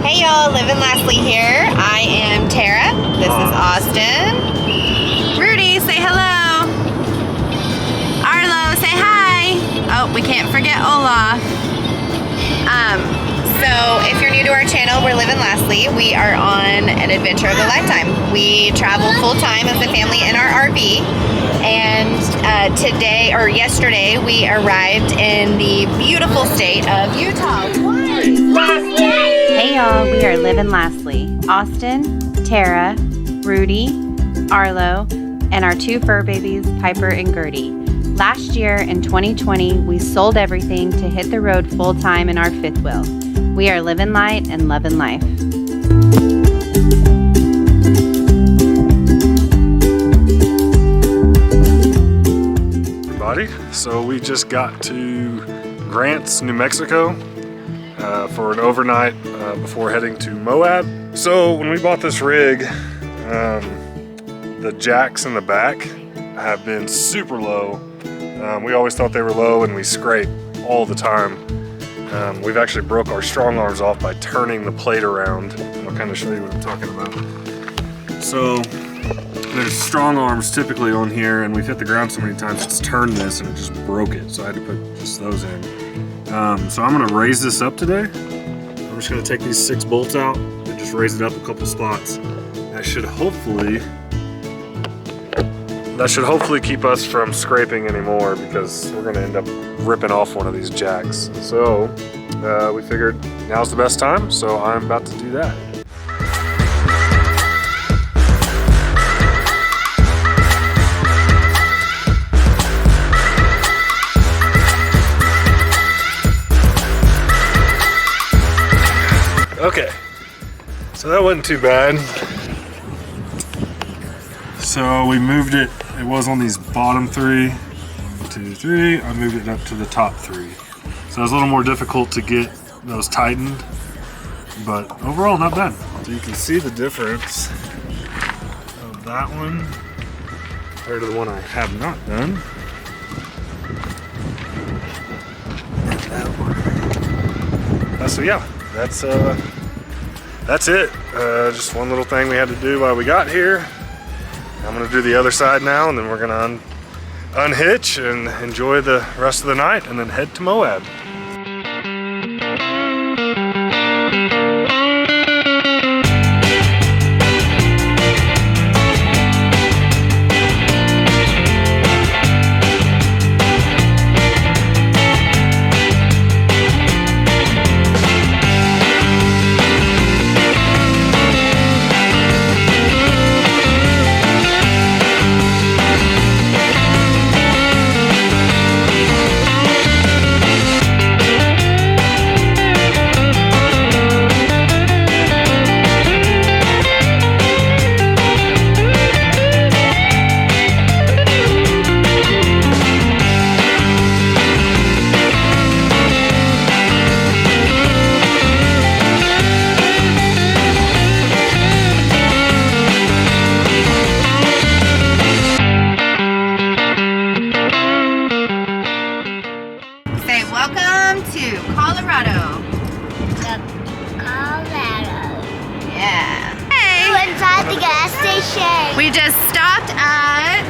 Hey y'all, Liv and Lastly here. I am Tara. This is Austin. Rudy, say hello. Arlo, say hi. Oh, we can't forget Olaf. So if you're new to our channel, we're Liv and Lastly. We are on an adventure of a lifetime. We travel full time as a family in our RV. And yesterday, we arrived in the beautiful state of Utah. Hey y'all, we are Liv and Lastly. Austin, Tara, Rudy, Arlo, and our two fur babies, Piper and Gertie. Last year in 2020, we sold everything to hit the road full time in our fifth wheel. We are living light and loving life. So we just got to Grants, New Mexico for an overnight before heading to Moab. So when we bought this rig, the jacks in the back have been super low. We always thought they were low and we scrape all the time. We've actually broke our strong arms off by turning the plate around. I'll kind of show you what I'm talking about. So there's strong arms typically on here, and we've hit the ground so many times it's turned this and it just broke it, so I had to put just those in. So I'm going to raise this up today. I'm just going to take these 6 bolts out and just raise it up a couple spots. That should hopefully keep us from scraping anymore, because we're going to end up ripping off one of these jacks. So we figured now's the best time, so I'm about to do that. Okay, so that wasn't too bad. So we moved it, it was on these bottom 3, 2, 3, I moved it up to the top 3. So it was a little more difficult to get those tightened, but overall not bad. So you can see the difference of that one compared to the one I have not done. And that one. So yeah, that's it. Just one little thing we had to do while we got here. I'm gonna do the other side now, and then we're gonna unhitch and enjoy the rest of the night and then head to Moab. Welcome to Colorado. Colorado. Yeah. Hey. We're inside the gas station. We just stopped at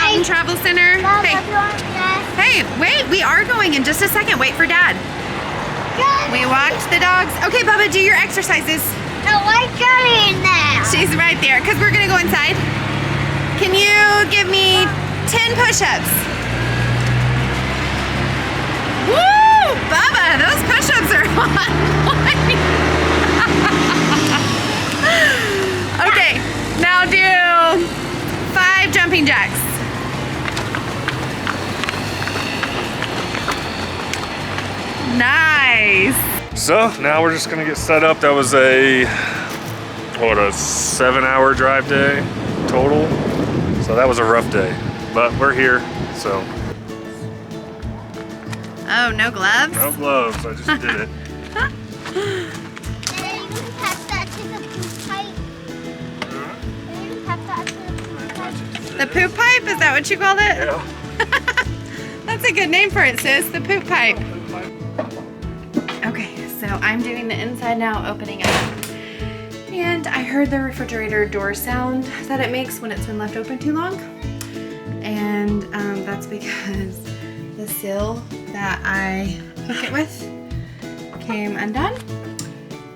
Mountain Travel Center. Hey. Hey, wait, we are going in just a second. Wait for Dad. We walked the dogs. Okay, Bubba, do your exercises. No, I'm going now. She's right there, because we're going to go inside. Can you give me 10 push-ups? Woo! Bubba, those push-ups are on point. Okay, now do 5 jumping jacks. Nice. So now we're just gonna get set up. That was a 7-hour drive day total. So that was a rough day, but we're here, so. Oh, no gloves? No gloves, I just did it. The poop pipe, is that what you called it? Yeah. That's a good name for it, sis, the poop pipe. Okay, So I'm doing the inside now, opening it up. And I heard the refrigerator door sound that it makes when it's been left open too long. And that's because the seal that I hook it with came undone.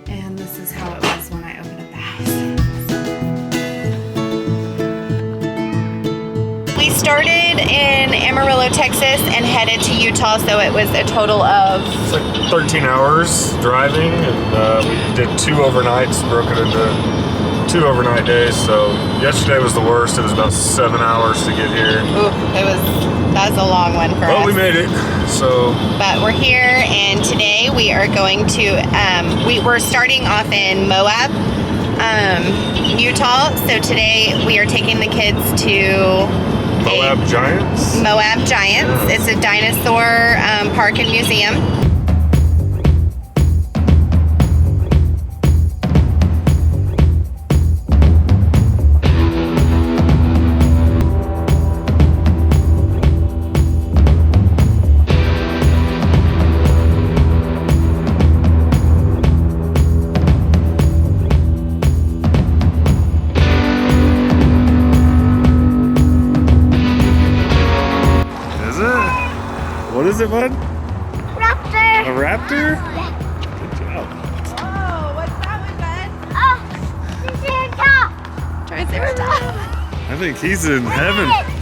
And this is how it was when I opened up the house. We started in Amarillo, Texas and headed to Utah, so it was a total of... It's like 13 hours driving, and we did 2 overnights, broke it into 2 overnight days. So yesterday was the worst. It was about 7 hours to get here. Ooh, that was a long one for us. But we made it, so... But we're here, and today we are going to, we're starting off in Moab, Utah. So today we are taking the kids to Moab Giants? Moab Giants. Yeah. It's a dinosaur park and museum. What is it, bud? Raptor. A raptor? Good job. Oh, what's that one, bud? Oh, Triceratops. Triceratops. I think he's in heaven.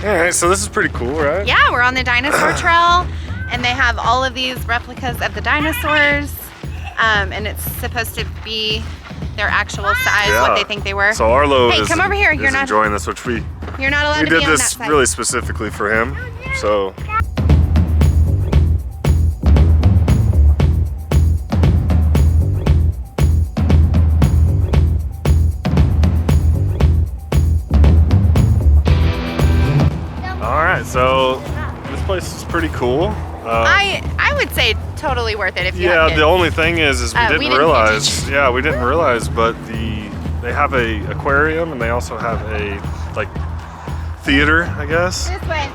Alright, so this is pretty cool, right? Yeah, we're on the dinosaur trail, and they have all of these replicas of the dinosaurs, and it's supposed to be their actual size, what they think they were. So Arlo Hey, is, come over here. is You're not enjoying this, which we allowed to be on did that this side. really specifically for him. So Alright, so this place is pretty cool. I would say totally worth it if you have Yeah, kids. the only thing is we we didn't didn't realize. Yeah, we didn't realize, but they have a aquarium and they also have a like theater, I guess. This way.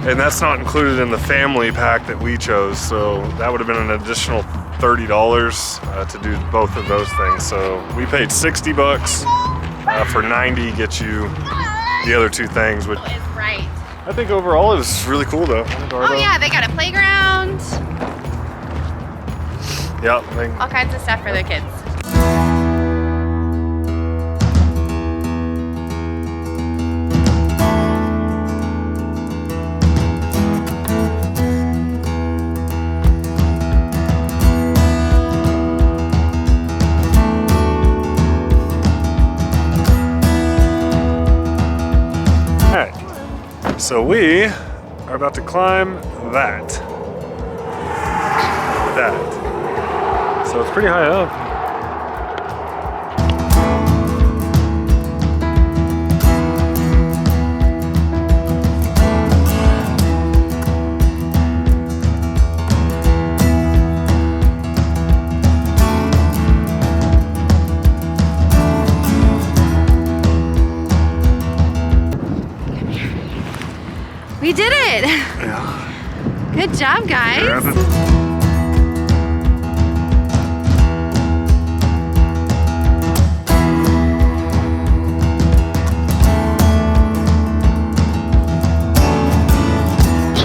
And that's not included in the family pack that we chose, so that would have been an additional $30 to do both of those things. So we paid $60 for 90 gets you the other 2 things, which Is right. I think overall it was really cool though. Oh yeah, they got a playground, Yeah, all kinds of stuff for the kids. Alright, so we are about to climb that. So it's pretty high up. We did it! Yeah. Good job, guys.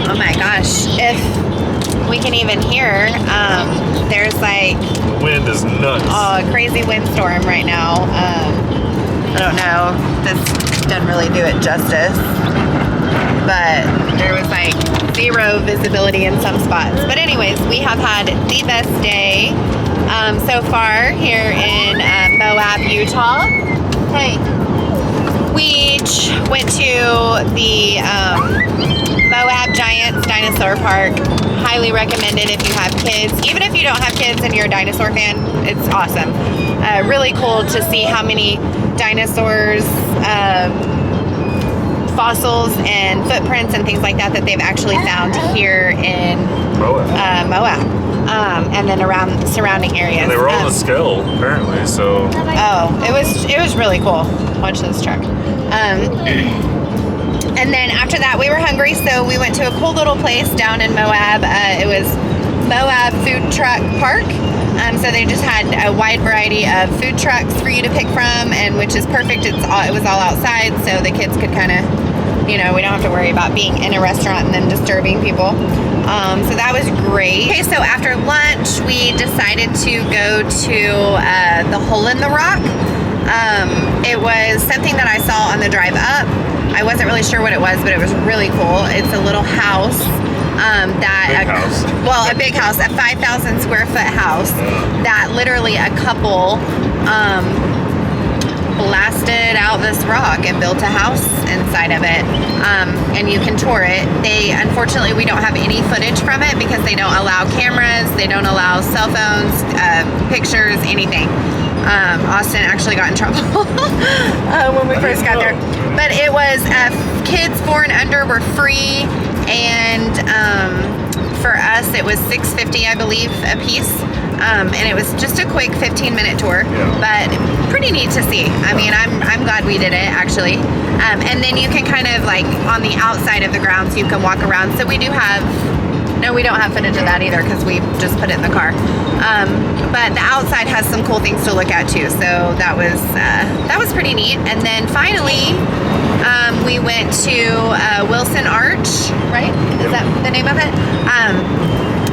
Oh my gosh, if we can even hear, there's like The wind is nuts. a crazy windstorm right now. I don't know, this doesn't really do it justice, but there was like 0 visibility in some spots. But anyways, we have had the best day so far here in Moab, Utah. Hey, we went to the Moab Giants Dinosaur Park. Highly recommended if you have kids. Even if you don't have kids and you're a dinosaur fan, it's awesome. Really cool to see how many dinosaurs fossils and footprints and things like that they've actually found here in Moab, and then around surrounding areas. And they were on the scale apparently, so. Oh, it was really cool. Watch this truck. And then after that, we were hungry, so we went to a cool little place down in Moab. It was Moab Food Truck Park. So they just had a wide variety of food trucks for you to pick from, and which is perfect. It was all outside, so the kids could kind of, we don't have to worry about being in a restaurant and then disturbing people. So that was great. Okay, so after lunch, we decided to go to the Hole in the Rock. It was something that I saw on the drive up. I wasn't really sure what it was, but it was really cool. It's a little house. A big house, a 5,000 square foot house that literally a couple blasted out this rock and built a house inside of it, and you can tour it. Unfortunately, we don't have any footage from it because they don't allow cameras, they don't allow cell phones, pictures, anything. Austin actually got in trouble when we first got there. But it was kids 4 and under were free, and for us it was $6.50, I believe, a piece. And it was just a quick 15-minute tour, but pretty neat to see. I mean, I'm glad we did it, actually. And then you can kind of like on the outside of the grounds, you can walk around. So we don't have footage of that either because we just put it in the car. But the outside has some cool things to look at too. So that was pretty neat. And then finally, we went to Wilson Arch, right? Is that the name of it?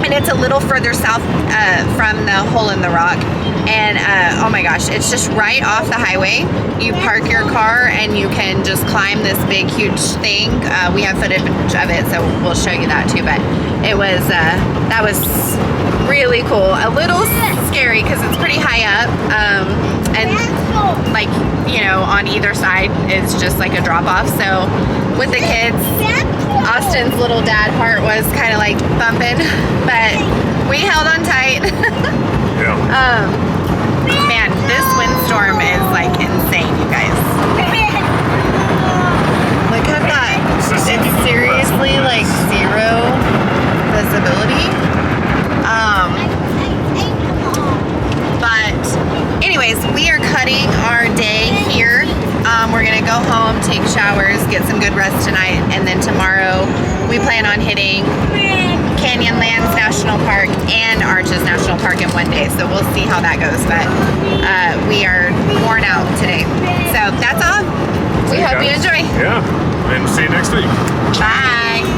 And it's a little further south from the Hole in the Rock. And oh my gosh, it's just right off the highway. You park your car and you can just climb this big, huge thing. We have footage of it, so we'll show you that too. But it was that was really cool. A little scary because it's pretty high up, and like on either side is just like a drop off. So with the kids, Austin's little dad heart was kind of like bumping, but we held on tight. Man, this windstorm is like insane, you guys. Look at that. It's seriously like zero visibility. But anyways, we are cutting our day here. We're gonna go home, take showers, get some good rest tonight, and then tomorrow we plan on hitting Canyonlands National Park and Arches National Park in one day. So we'll see how that goes, but we are worn out today. So that's all. We hope you enjoy. Yeah, and see you next week. Bye.